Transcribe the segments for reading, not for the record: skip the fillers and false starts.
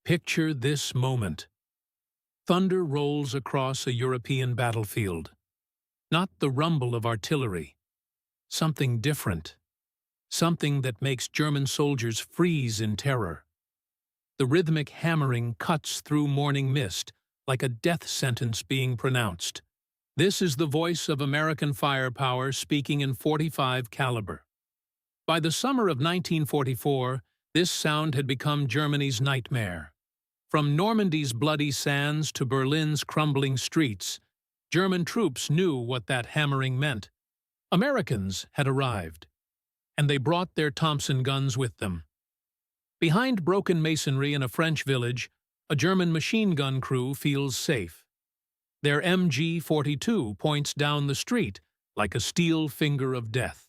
Picture this moment. Thunder rolls across a European battlefield. Not the rumble of artillery. Something different. Something that makes German soldiers freeze in terror. The rhythmic hammering cuts through morning mist like a death sentence being pronounced. This is the voice of American firepower speaking in .45 caliber. By the summer of 1944, this sound had become Germany's nightmare. From Normandy's bloody sands to Berlin's crumbling streets, German troops knew what that hammering meant. Americans had arrived, and they brought their Thompson guns with them. Behind broken masonry in a French village, a German machine gun crew feels safe. Their MG-42 points down the street like a steel finger of death.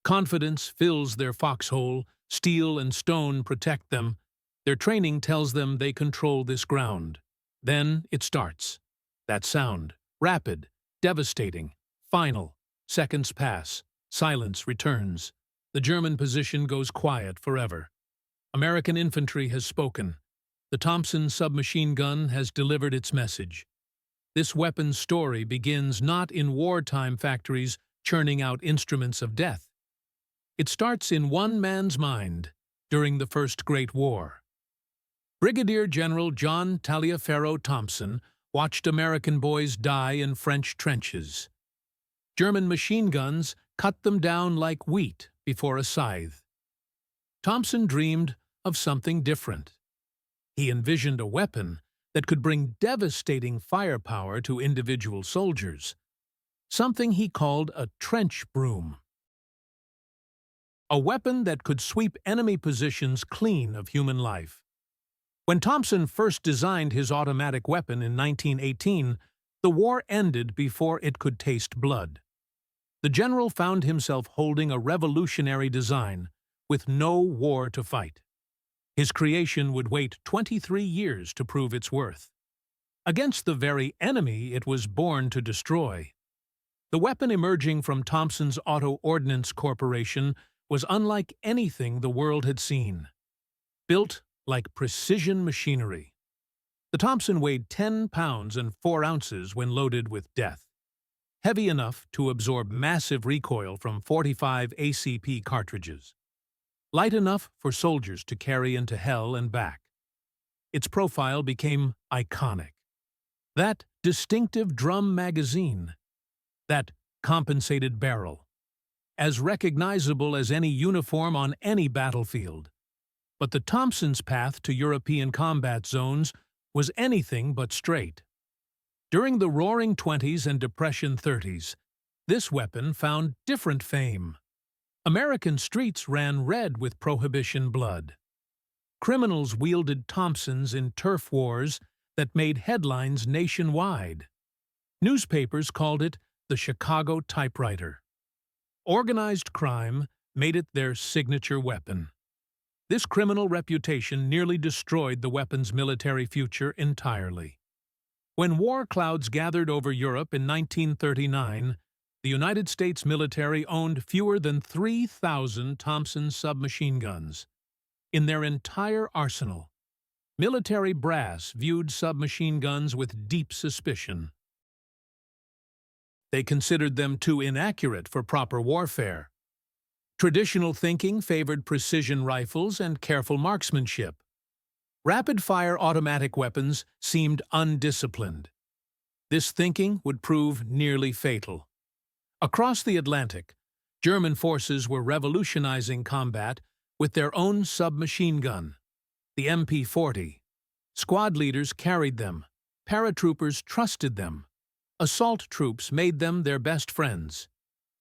Confidence fills their foxhole, steel and stone protect them. Their training tells them they control this ground. Then it starts. That sound, rapid, devastating, final. Seconds pass. Silence returns. The German position goes quiet forever. American infantry has spoken. The Thompson submachine gun has delivered its message. This weapon's story begins not in wartime factories churning out instruments of death. It starts in one man's mind during the First Great War. Brigadier General John Taliaferro Thompson watched American boys die in French trenches. German machine guns cut them down like wheat before a scythe. Thompson dreamed of something different. He envisioned a weapon that could bring devastating firepower to individual soldiers, something he called a trench broom. A weapon that could sweep enemy positions clean of human life. When Thompson first designed his automatic weapon in 1918, the war ended before it could taste blood. The general found himself holding a revolutionary design with no war to fight. His creation would wait 23 years to prove its worth. Against the very enemy it was born to destroy. The weapon emerging from Thompson's Auto Ordnance Corporation was unlike anything the world had seen. Built like precision machinery. The Thompson weighed 10 pounds and 4 ounces when loaded with death. Heavy enough to absorb massive recoil from 45 ACP cartridges. Light enough for soldiers to carry into hell and back. Its profile became iconic. That distinctive drum magazine. That compensated barrel. As recognizable as any uniform on any battlefield. But the Thompson's path to European combat zones was anything but straight. During the Roaring '20s and Depression '30s, this weapon found different fame. American streets ran red with Prohibition blood. Criminals wielded Thompsons in turf wars that made headlines nationwide. Newspapers called it the Chicago typewriter. Organized crime made it their signature weapon. This criminal reputation nearly destroyed the weapon's military future entirely. When war clouds gathered over Europe in 1939, the United States military owned fewer than 3,000 Thompson submachine guns. In their entire arsenal, military brass viewed submachine guns with deep suspicion. They considered them too inaccurate for proper warfare. Traditional thinking favored precision rifles and careful marksmanship. Rapid-fire automatic weapons seemed undisciplined. This thinking would prove nearly fatal. Across the Atlantic, German forces were revolutionizing combat with their own submachine gun, the MP-40. Squad leaders carried them, paratroopers trusted them, assault troops made them their best friends.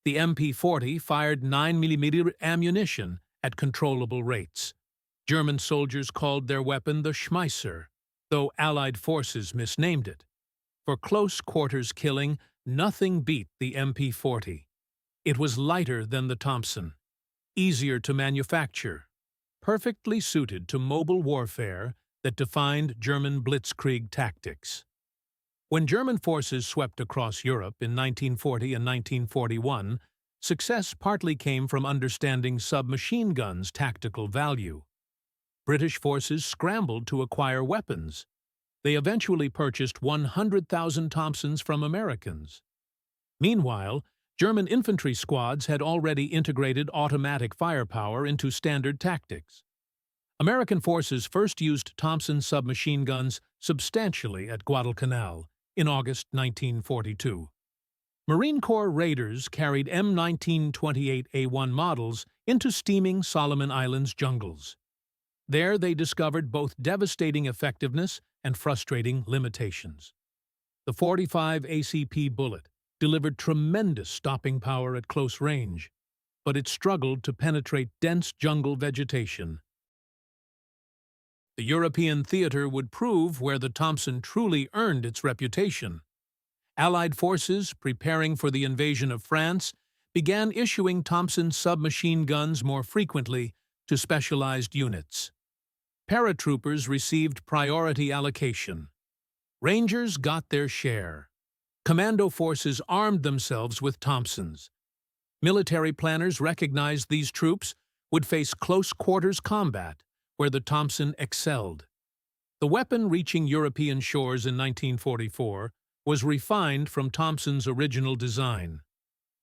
The MP-40 fired 9mm ammunition at controllable rates. German soldiers called their weapon the Schmeisser, though Allied forces misnamed it. For close quarters killing, nothing beat the MP-40. It was lighter than the Thompson, easier to manufacture, perfectly suited to mobile warfare that defined German blitzkrieg tactics. When German forces swept across Europe in 1940 and 1941, success partly came from understanding submachine guns' tactical value. British forces scrambled to acquire weapons. They eventually purchased 100,000 Thompsons from Americans. Meanwhile, German infantry squads had already integrated automatic firepower into standard tactics. American forces first used Thompson submachine guns substantially at Guadalcanal in August 1942. Marine Corps raiders carried M1928A1 models into steaming Solomon Islands jungles. There they discovered both devastating effectiveness and frustrating limitations. The 45 ACP bullet delivered tremendous stopping power at close range, but it struggled to penetrate dense jungle vegetation. The European theater would prove where the Thompson truly earned its reputation. Allied forces, preparing for the invasion of France, began issuing Thompson submachine guns more frequently to specialized units. Paratroopers received priority allocation. Rangers got their share. Commando forces armed themselves with Thompsons. Military planners recognized these troops would face close-quarters combat, where the Thompson excelled. The weapon reaching European shores in 1944 was refined from Thompson's original design.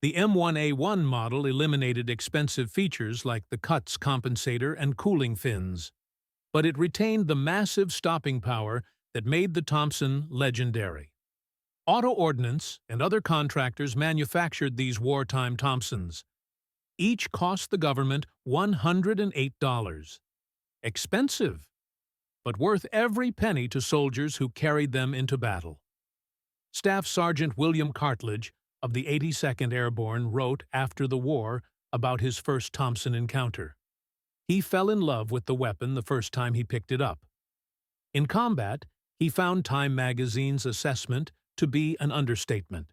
The M1A1 model eliminated expensive features like the cuts compensator and cooling fins, but it retained the massive stopping power that made the Thompson legendary. Auto Ordnance and other contractors manufactured these wartime Thompsons. Each cost the government $108. Expensive, but worth every penny to soldiers who carried them into battle. Staff Sergeant William Cartledge of the 82nd Airborne wrote after the war about his first Thompson encounter. He fell in love with the weapon the first time he picked it up. In combat, he found Time magazine's assessment to be an understatement.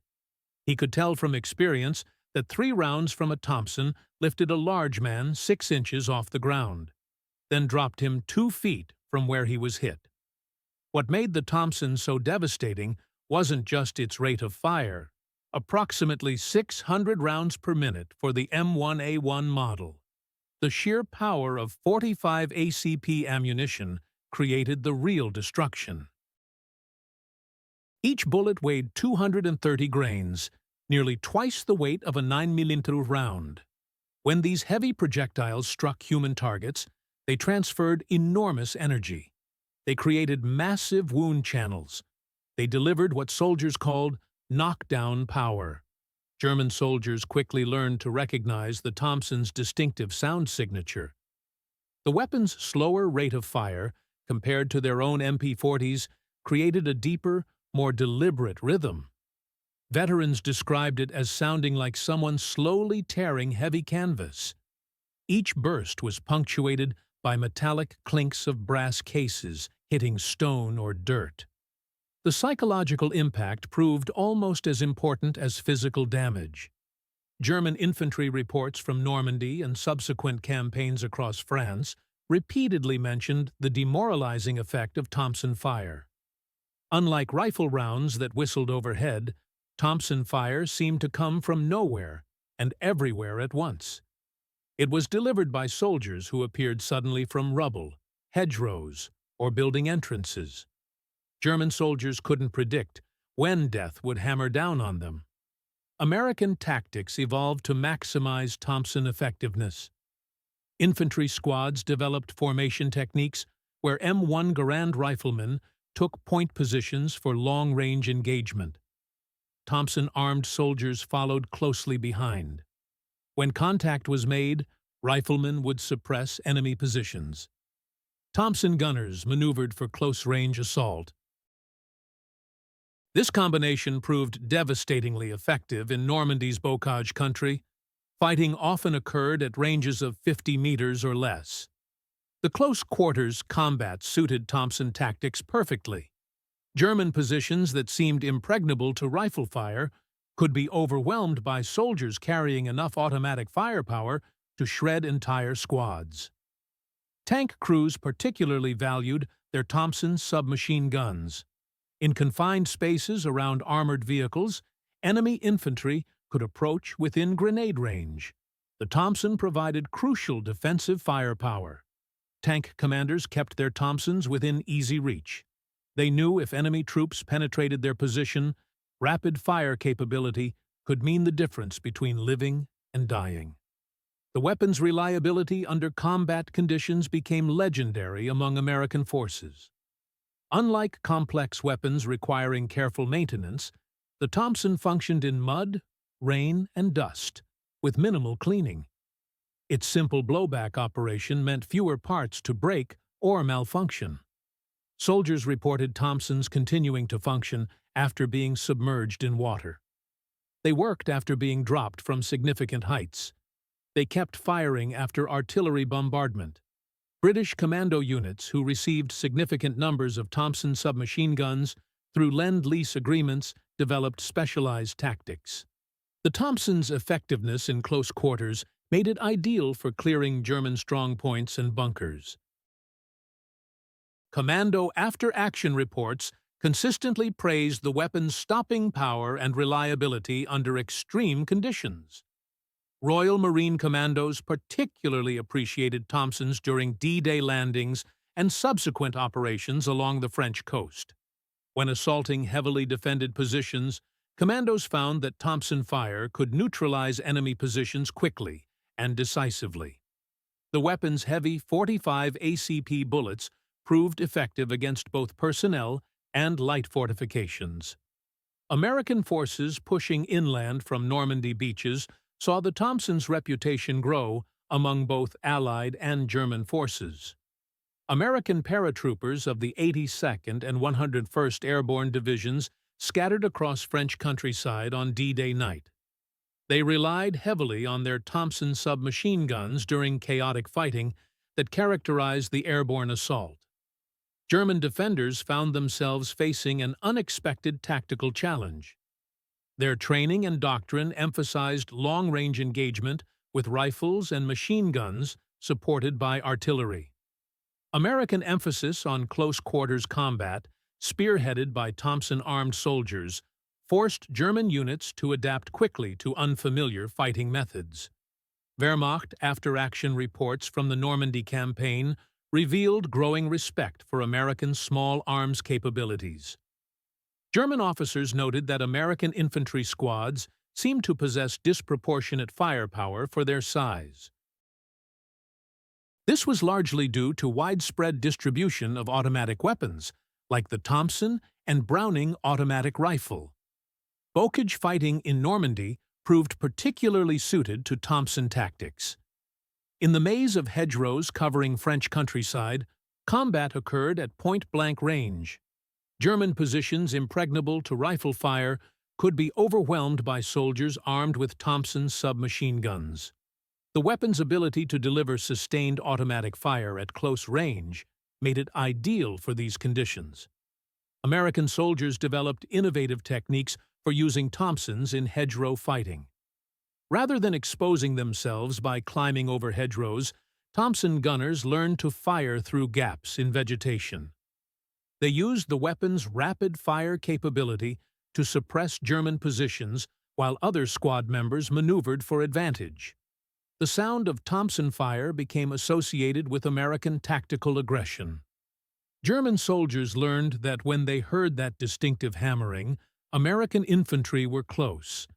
He could tell from experience that 3 rounds from a Thompson lifted a large man 6 inches off the ground, then dropped him 2 feet from where he was hit. What made the Thompson so devastating wasn't just its rate of fire, approximately 600 rounds per minute for the M1A1 model. The sheer power of 45 ACP ammunition created the real destruction. Each bullet weighed 230 grains, nearly twice the weight of a 9mm round. When these heavy projectiles struck human targets, they transferred enormous energy. They created massive wound channels. They delivered what soldiers called knockdown power. German soldiers quickly learned to recognize the Thompson's distinctive sound signature. The weapon's slower rate of fire, compared to their own MP40s, created a deeper, more deliberate rhythm. Veterans described it as sounding like someone slowly tearing heavy canvas. Each burst was punctuated by metallic clinks of brass cases hitting stone or dirt. The psychological impact proved almost as important as physical damage. German infantry reports from Normandy and subsequent campaigns across France repeatedly mentioned the demoralizing effect of Thompson fire. Unlike rifle rounds that whistled overhead, Thompson fire seemed to come from nowhere and everywhere at once. It was delivered by soldiers who appeared suddenly from rubble, hedgerows, or building entrances. German soldiers couldn't predict when death would hammer down on them. American tactics evolved to maximize Thompson effectiveness. Infantry squads developed formation techniques where M1 Garand riflemen took point positions for long-range engagement. Thompson-armed soldiers followed closely behind. When contact was made, riflemen would suppress enemy positions. Thompson gunners maneuvered for close-range assault. This combination proved devastatingly effective in Normandy's bocage country. Fighting often occurred at ranges of 50 meters or less. The close-quarters combat suited Thompson tactics perfectly. German positions that seemed impregnable to rifle fire could be overwhelmed by soldiers carrying enough automatic firepower to shred entire squads. Tank crews particularly valued their Thompson submachine guns. In confined spaces around armored vehicles, enemy infantry could approach within grenade range. The Thompson provided crucial defensive firepower. Tank commanders kept their Thompsons within easy reach. They knew if enemy troops penetrated their position, rapid fire capability could mean the difference between living and dying. The weapon's reliability under combat conditions became legendary among American forces. Unlike complex weapons requiring careful maintenance, the Thompson functioned in mud, rain, and dust, with minimal cleaning. Its simple blowback operation meant fewer parts to break or malfunction. Soldiers reported Thompsons continuing to function after being submerged in water. They worked after being dropped from significant heights. They kept firing after artillery bombardment. British commando units who received significant numbers of Thompson submachine guns through Lend-Lease agreements developed specialized tactics. The Thompson's effectiveness in close quarters made it ideal for clearing German strongpoints and bunkers. Commando after-action reports consistently praised the weapon's stopping power and reliability under extreme conditions. Royal Marine Commandos particularly appreciated Thompsons during D-Day landings and subsequent operations along the French coast. When assaulting heavily defended positions, commandos found that Thompson fire could neutralize enemy positions quickly and decisively. The weapon's heavy .45 ACP bullets proved effective against both personnel and light fortifications. American forces pushing inland from Normandy beaches saw the Thompson's reputation grow among both Allied and German forces. American paratroopers of the 82nd and 101st Airborne Divisions scattered across French countryside on D-Day night. They relied heavily on their Thompson submachine guns during chaotic fighting that characterized the airborne assault. German defenders found themselves facing an unexpected tactical challenge. Their training and doctrine emphasized long-range engagement with rifles and machine guns supported by artillery. American emphasis on close-quarters combat, spearheaded by Thompson-armed soldiers, forced German units to adapt quickly to unfamiliar fighting methods. Wehrmacht after-action reports from the Normandy campaign revealed growing respect for American small arms capabilities. German officers noted that American infantry squads seemed to possess disproportionate firepower for their size. This was largely due to widespread distribution of automatic weapons, like the Thompson and Browning automatic rifle. Bocage fighting in Normandy proved particularly suited to Thompson tactics. In the maze of hedgerows covering French countryside, combat occurred at point-blank range. German positions impregnable to rifle fire could be overwhelmed by soldiers armed with Thompson submachine guns. The weapon's ability to deliver sustained automatic fire at close range made it ideal for these conditions. American soldiers developed innovative techniques for using Thompsons in hedgerow fighting. Rather than exposing themselves by climbing over hedgerows, Thompson gunners learned to fire through gaps in vegetation. They used the weapon's rapid fire capability to suppress German positions while other squad members maneuvered for advantage. The sound of Thompson fire became associated with American tactical aggression. German soldiers learned that when they heard that distinctive hammering, American infantry were close,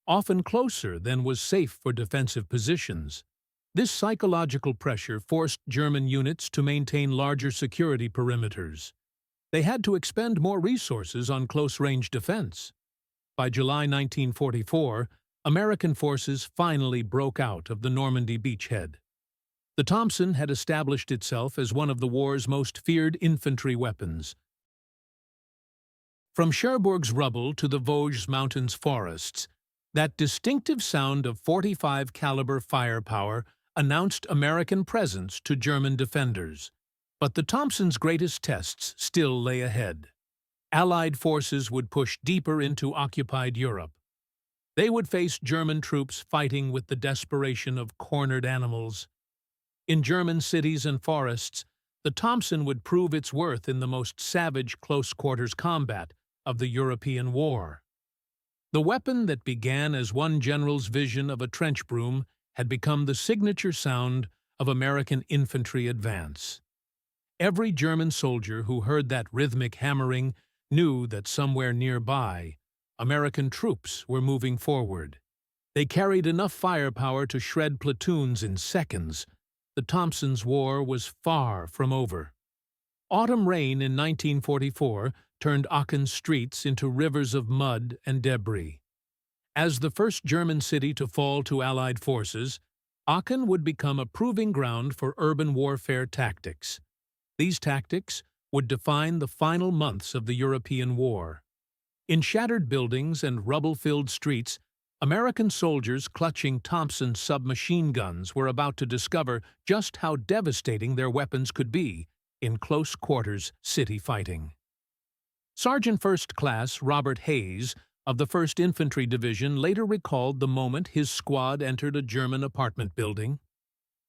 often closer than was safe for defensive positions. This psychological pressure forced German units to maintain larger security perimeters. They had to expend more resources on close-range defense. By July 1944, American forces finally broke out of the Normandy beachhead. The Thompson had established itself as one of the war's most feared infantry weapons. From Cherbourg's rubble to the Vosges Mountains forests, that distinctive sound of .45 caliber firepower announced American presence to German defenders. But the Thompson's greatest tests still lay ahead. Allied forces would push deeper into occupied Europe. They would face German troops fighting with the desperation of cornered animals. In German cities and forests, the Thompson would prove its worth in the most savage close-quarters combat of the European War. The weapon that began as one general's vision of a trench broom had become the signature sound of American infantry advance. Every German soldier who heard that rhythmic hammering knew that somewhere nearby, American troops were moving forward. They carried enough firepower to shred platoons in seconds. The Thompsons' war was far from over. Autumn rain in 1944 turned Aachen streets into rivers of mud and debris. As the first German city to fall to Allied forces, Aachen would become a proving ground for urban warfare tactics. These tactics would define the final months of the European war. In shattered buildings and rubble-filled streets, American soldiers clutching Thompson submachine guns were about to discover just how devastating their weapons could be in close-quarters city fighting. Sergeant First Class Robert Hayes of the 1st Infantry Division later recalled the moment his squad entered a German apartment building.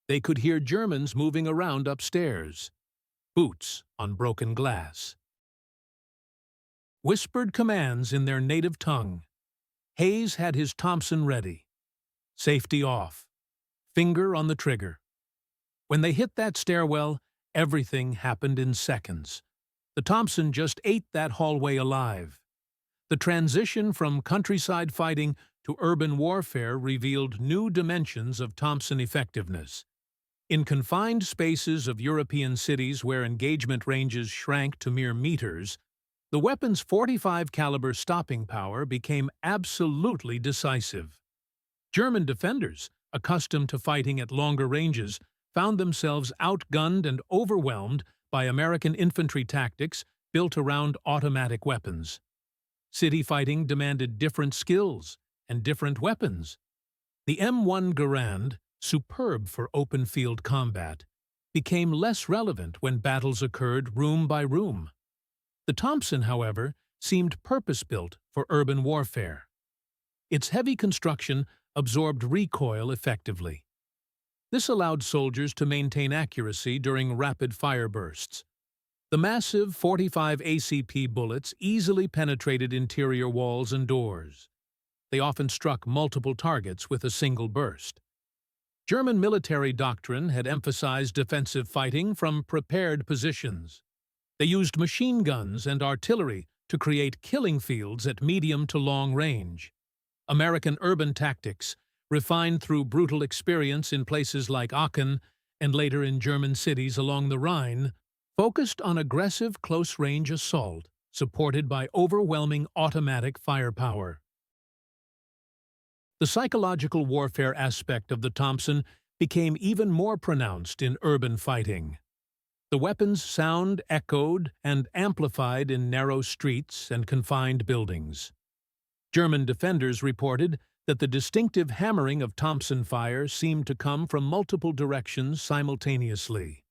They could hear Germans moving around upstairs, boots on broken glass. Whispered commands in their native tongue. Hayes had his Thompson ready. Safety off. Finger on the trigger. When they hit that stairwell, everything happened in seconds. The Thompson just ate that hallway alive. The transition from countryside fighting to urban warfare revealed new dimensions of Thompson effectiveness. In confined spaces of European cities where engagement ranges shrank to mere meters, the weapon's .45 caliber stopping power became absolutely decisive. German defenders, accustomed to fighting at longer ranges, found themselves outgunned and overwhelmed by American infantry tactics built around automatic weapons. City fighting demanded different skills and different weapons. The M1 Garand, superb for open-field combat, became less relevant when battles occurred room by room. The Thompson, however, seemed purpose-built for urban warfare. Its heavy construction absorbed recoil effectively. This allowed soldiers to maintain accuracy during rapid fire bursts. The massive .45 ACP bullets easily penetrated interior walls and doors. They often struck multiple targets with a single burst. German military doctrine had emphasized defensive fighting from prepared positions. They used machine guns and artillery to create killing fields at medium to long range. American urban tactics, refined through brutal experience in places like Aachen and later in German cities along the Rhine, focused on aggressive close-range assault supported by overwhelming automatic firepower. The psychological warfare aspect of the Thompson became even more pronounced in urban fighting. The weapon's sound echoed and amplified in narrow streets and confined buildings. German defenders reported that the distinctive hammering of Thompson fire seemed to come from multiple directions simultaneously.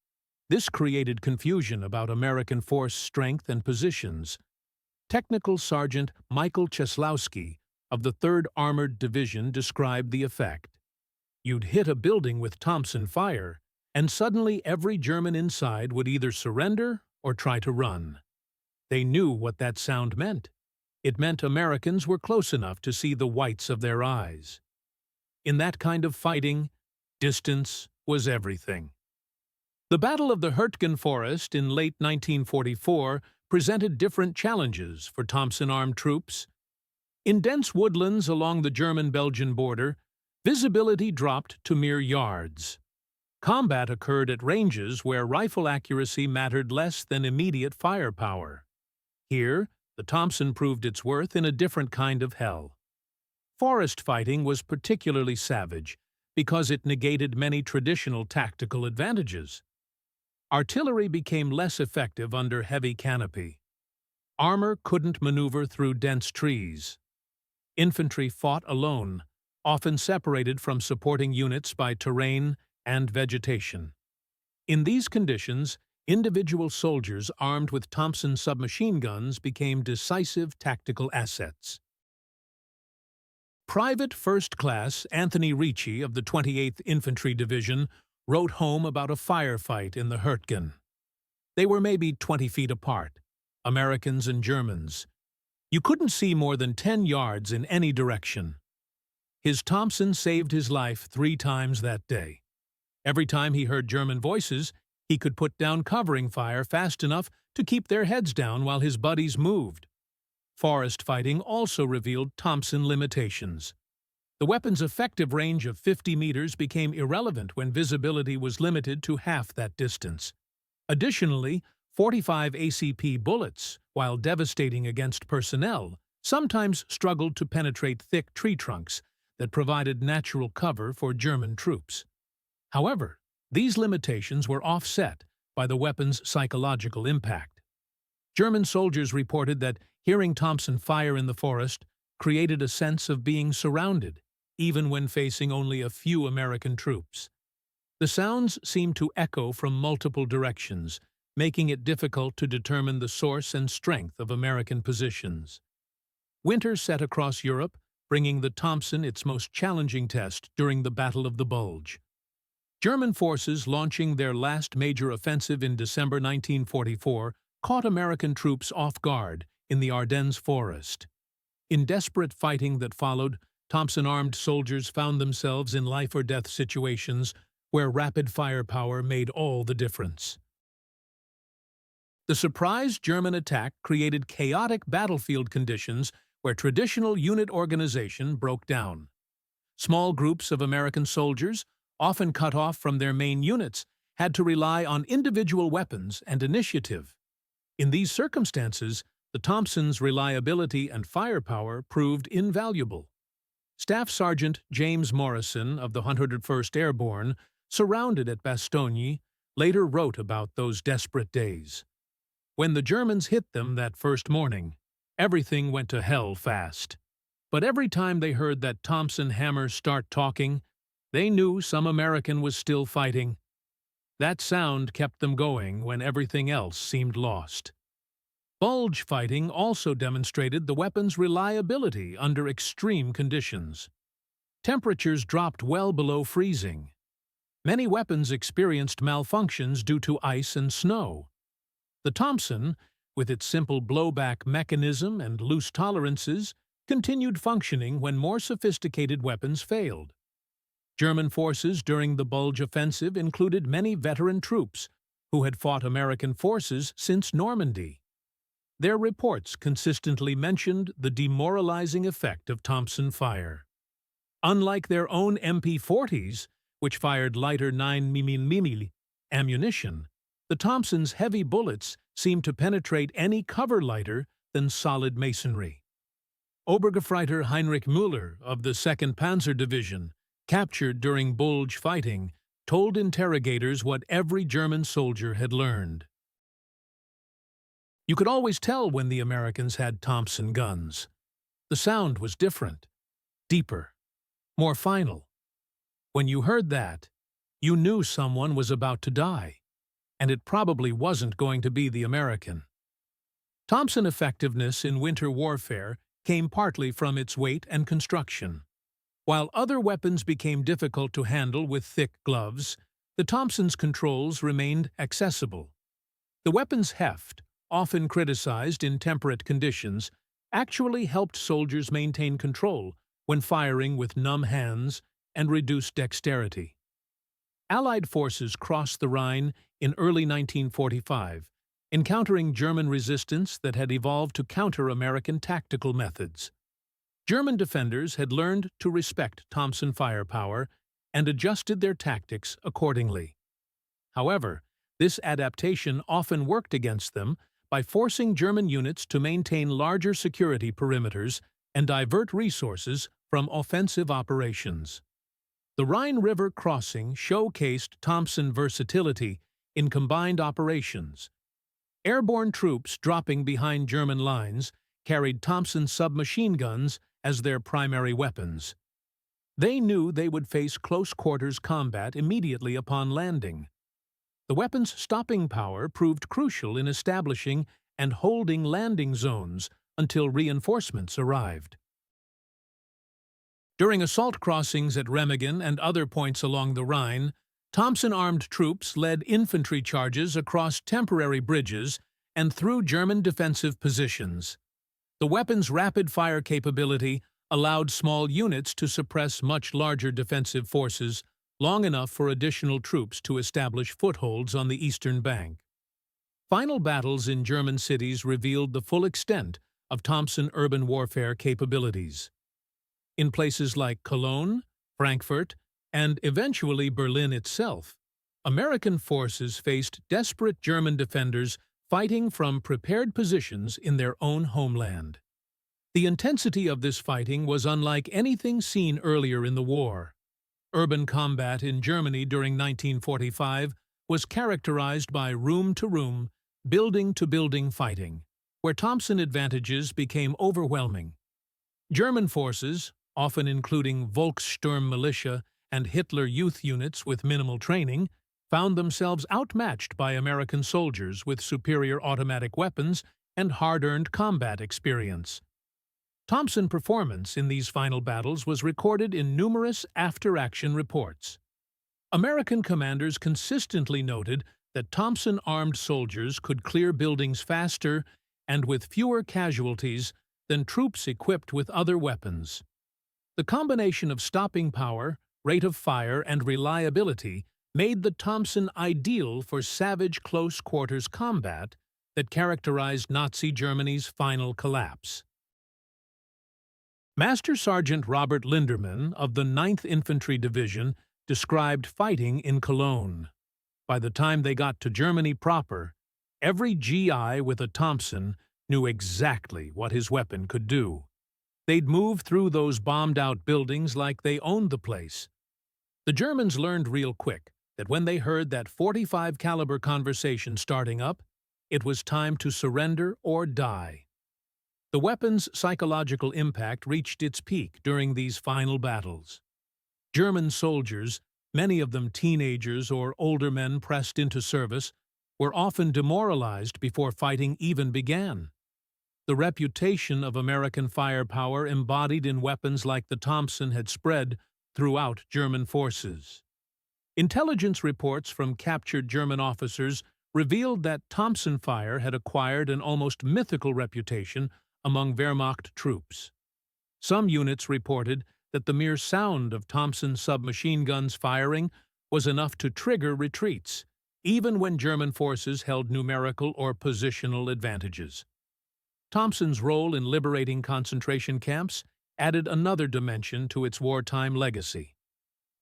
This created confusion about American force strength and positions. Technical Sergeant Michael Czeslowski of the 3rd Armored Division described the effect. You'd hit a building with Thompson fire, and suddenly every German inside would either surrender or try to run. They knew what that sound meant. It meant Americans were close enough to see the whites of their eyes. In that kind of fighting, distance was everything. The Battle of the Hurtgen Forest in late 1944 presented different challenges for Thompson armed troops. In dense woodlands along the German-Belgian border, visibility dropped to mere yards. Combat occurred at ranges where rifle accuracy mattered less than immediate firepower. Here, the Thompson proved its worth in a different kind of hell. Forest fighting was particularly savage because it negated many traditional tactical advantages. Artillery became less effective under heavy canopy. Armor couldn't maneuver through dense trees. Infantry fought alone, often separated from supporting units by terrain and vegetation. In these conditions, individual soldiers armed with Thompson submachine guns became decisive tactical assets. Private First Class Anthony Ricci of the 28th Infantry Division wrote home about a firefight in the Hurtgen. They were maybe 20 feet apart, Americans and Germans. You couldn't see more than 10 yards in any direction. His Thompson saved his life 3 times that day. Every time he heard German voices, he could put down covering fire fast enough to keep their heads down while his buddies moved. Forest fighting also revealed Thompson limitations. The weapon's effective range of 50 meters became irrelevant when visibility was limited to half that distance. Additionally, 45 ACP bullets, while devastating against personnel, sometimes struggled to penetrate thick tree trunks that provided natural cover for German troops. However, these limitations were offset by the weapon's psychological impact. German soldiers reported that hearing Thompson fire in the forest created a sense of being surrounded, even when facing only a few American troops. The sounds seemed to echo from multiple directions, making it difficult to determine the source and strength of American positions. Winter set across Europe, bringing the Thompson its most challenging test during the Battle of the Bulge. German forces launching their last major offensive in December 1944 caught American troops off guard in the Ardennes forest. In desperate fighting that followed, Thompson-armed soldiers found themselves in life-or-death situations where rapid firepower made all the difference. The surprise German attack created chaotic battlefield conditions where traditional unit organization broke down. Small groups of American soldiers, often cut off from their main units, had to rely on individual weapons and initiative. In these circumstances, the Thompson's reliability and firepower proved invaluable. Staff Sergeant James Morrison of the 101st Airborne, surrounded at Bastogne, later wrote about those desperate days. When the Germans hit them that first morning, everything went to hell fast. But every time they heard that Thompson hammer start talking, they knew some American was still fighting. That sound kept them going when everything else seemed lost. Bulge fighting also demonstrated the weapon's reliability under extreme conditions. Temperatures dropped well below freezing. Many weapons experienced malfunctions due to ice and snow. The Thompson, with its simple blowback mechanism and loose tolerances, continued functioning when more sophisticated weapons failed. German forces during the Bulge offensive included many veteran troops who had fought American forces since Normandy. Their reports consistently mentioned the demoralizing effect of Thompson fire. Unlike their own MP-40s, which fired lighter 9mm ammunition, the Thompson's heavy bullets seemed to penetrate any cover lighter than solid masonry. Obergefreiter Heinrich Müller of the 2nd Panzer Division, captured during Bulge fighting, told interrogators what every German soldier had learned. You could always tell when the Americans had Thompson guns. The sound was different, deeper, more final. When you heard that, you knew someone was about to die, and it probably wasn't going to be the American. Thompson effectiveness in winter warfare came partly from its weight and construction. While other weapons became difficult to handle with thick gloves, the Thompson's controls remained accessible. The weapon's heft, often criticized in temperate conditions, actually helped soldiers maintain control when firing with numb hands and reduced dexterity. Allied forces crossed the Rhine in early 1945, encountering German resistance that had evolved to counter American tactical methods. German defenders had learned to respect Thompson firepower and adjusted their tactics accordingly. However, this adaptation often worked against them by forcing German units to maintain larger security perimeters and divert resources from offensive operations. The Rhine River crossing showcased Thompson versatility in combined operations. Airborne troops dropping behind German lines carried Thompson submachine guns as their primary weapons. They knew they would face close-quarters combat immediately upon landing. The weapon's stopping power proved crucial in establishing and holding landing zones until reinforcements arrived. During assault crossings at Remagen and other points along the Rhine, Thompson-armed troops led infantry charges across temporary bridges and through German defensive positions. The weapon's rapid-fire capability allowed small units to suppress much larger defensive forces long enough for additional troops to establish footholds on the eastern bank. Final battles in German cities revealed the full extent of Thompson urban warfare capabilities. In places like Cologne, Frankfurt, and eventually Berlin itself, American forces faced desperate German defenders fighting from prepared positions in their own homeland. The intensity of this fighting was unlike anything seen earlier in the war. Urban combat in Germany during 1945 was characterized by room-to-room, building-to-building fighting, where Thompson advantages became overwhelming. German forces, often including Volkssturm militia and Hitler Youth units with minimal training, found themselves outmatched by American soldiers with superior automatic weapons and hard-earned combat experience. Thompson performance in these final battles was recorded in numerous after-action reports. American commanders consistently noted that Thompson-armed soldiers could clear buildings faster and with fewer casualties than troops equipped with other weapons. The combination of stopping power, rate of fire, and reliability made the Thompson ideal for savage close-quarters combat that characterized Nazi Germany's final collapse. Master Sergeant Robert Linderman of the 9th Infantry Division described fighting in Cologne. By the time they got to Germany proper, every GI with a Thompson knew exactly what his weapon could do. They'd move through those bombed-out buildings like they owned the place. The Germans learned real quick that when they heard that .45 caliber conversation starting up, it was time to surrender or die. The weapon's psychological impact reached its peak during these final battles. German soldiers, many of them teenagers or older men pressed into service, were often demoralized before fighting even began. The reputation of American firepower embodied in weapons like the Thompson had spread throughout German forces. Intelligence reports from captured German officers revealed that Thompson fire had acquired an almost mythical reputation among Wehrmacht troops. Some units reported that the mere sound of Thompson submachine guns firing was enough to trigger retreats, even when German forces held numerical or positional advantages. Thompson's role in liberating concentration camps added another dimension to its wartime legacy.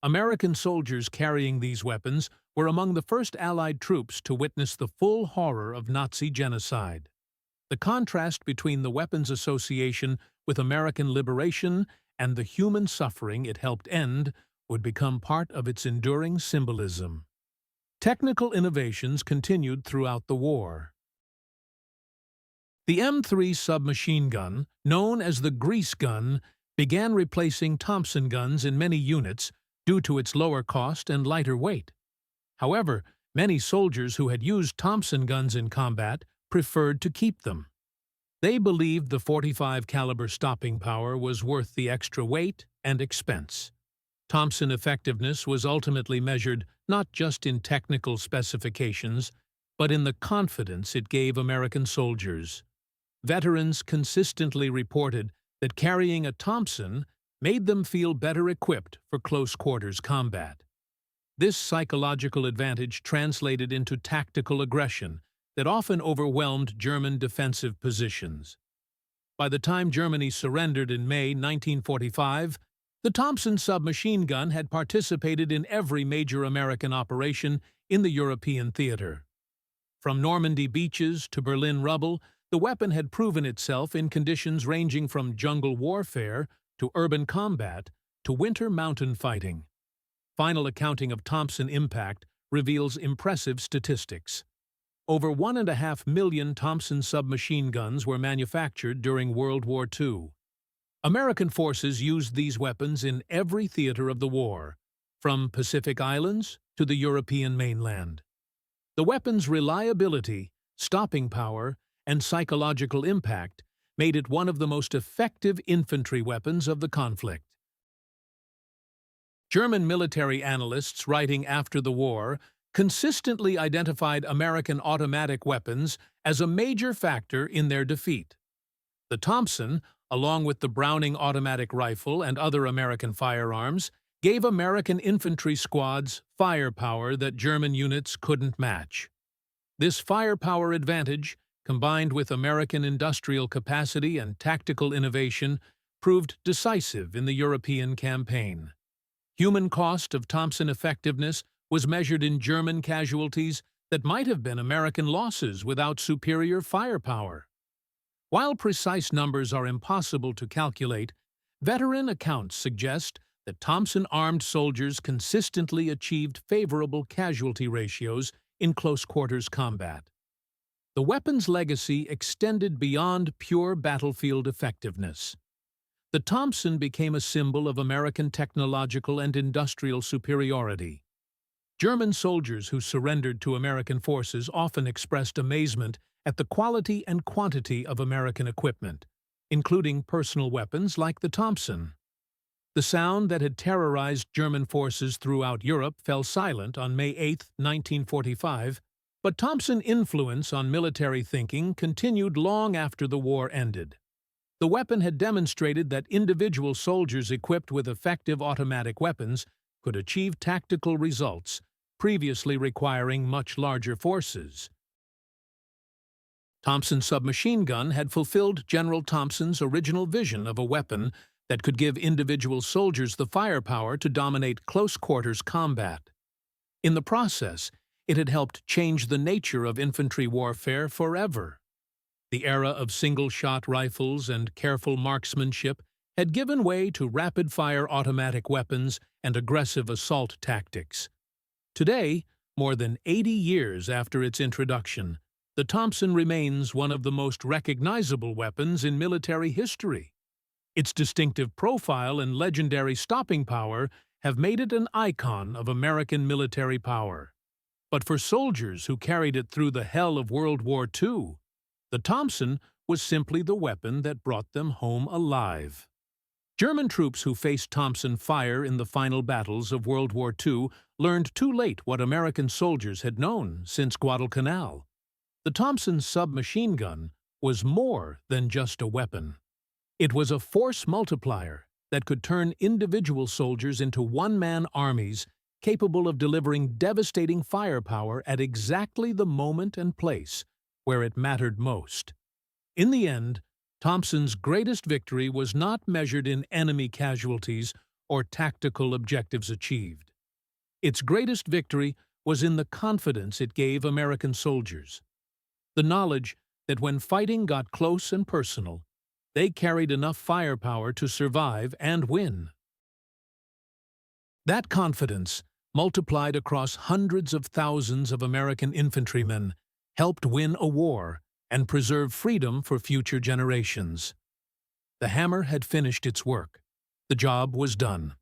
American soldiers carrying these weapons were among the first Allied troops to witness the full horror of Nazi genocide. The contrast between the weapons association with American liberation and the human suffering it helped end would become part of its enduring symbolism. Technical innovations continued throughout the war. The M3 submachine gun, known as the grease gun, began replacing Thompson guns in many units due to its lower cost and lighter weight. However, many soldiers who had used Thompson guns in combat preferred to keep them. They believed the .45 caliber stopping power was worth the extra weight and expense. Thompson effectiveness was ultimately measured not just in technical specifications, but in the confidence it gave American soldiers. Veterans consistently reported that carrying a Thompson made them feel better equipped for close-quarters combat. This psychological advantage translated into tactical aggression that often overwhelmed German defensive positions. By the time Germany surrendered in May 1945, the Thompson submachine gun had participated in every major American operation in the European theater. From Normandy beaches to Berlin rubble, the weapon had proven itself in conditions ranging from jungle warfare to urban combat to winter mountain fighting. Final accounting of Thompson impact reveals impressive statistics. Over 1.5 million Thompson submachine guns were manufactured during World War II. American forces used these weapons in every theater of the war, from Pacific Islands to the European mainland. The weapon's reliability, stopping power, and psychological impact made it one of the most effective infantry weapons of the conflict. German military analysts writing after the war consistently identified American automatic weapons as a major factor in their defeat. The Thompson, along with the Browning automatic rifle and other American firearms, gave American infantry squads firepower that German units couldn't match. This firepower advantage, combined with American industrial capacity and tactical innovation, proved decisive in the European campaign. Human cost of Thompson effectiveness was measured in German casualties that might have been American losses without superior firepower. While precise numbers are impossible to calculate, veteran accounts suggest that Thompson armed soldiers consistently achieved favorable casualty ratios in close-quarters combat. The weapon's legacy extended beyond pure battlefield effectiveness. The Thompson became a symbol of American technological and industrial superiority. German soldiers who surrendered to American forces often expressed amazement at the quality and quantity of American equipment, including personal weapons like the Thompson. The sound that had terrorized German forces throughout Europe fell silent on May 8, 1945, but Thompson influence on military thinking continued long after the war ended. The weapon had demonstrated that individual soldiers equipped with effective automatic weapons could achieve tactical results, previously requiring much larger forces. Thompson's submachine gun had fulfilled General Thompson's original vision of a weapon that could give individual soldiers the firepower to dominate close-quarters combat. In the process, it had helped change the nature of infantry warfare forever. The era of single-shot rifles and careful marksmanship had given way to rapid-fire automatic weapons and aggressive assault tactics. Today, more than 80 years after its introduction, the Thompson remains one of the most recognizable weapons in military history. Its distinctive profile and legendary stopping power have made it an icon of American military power. But for soldiers who carried it through the hell of World War II, the Thompson was simply the weapon that brought them home alive. German troops who faced Thompson fire in the final battles of World War II learned too late what American soldiers had known since Guadalcanal. The Thompson submachine gun was more than just a weapon. It was a force multiplier that could turn individual soldiers into one-man armies capable of delivering devastating firepower at exactly the moment and place where it mattered most. In the end, Thompson's greatest victory was not measured in enemy casualties or tactical objectives achieved. Its greatest victory was in the confidence it gave American soldiers. The knowledge that when fighting got close and personal, they carried enough firepower to survive and win. That confidence, multiplied across hundreds of thousands of American infantrymen, helped win a war and preserve freedom for future generations. The hammer had finished its work. The job was done.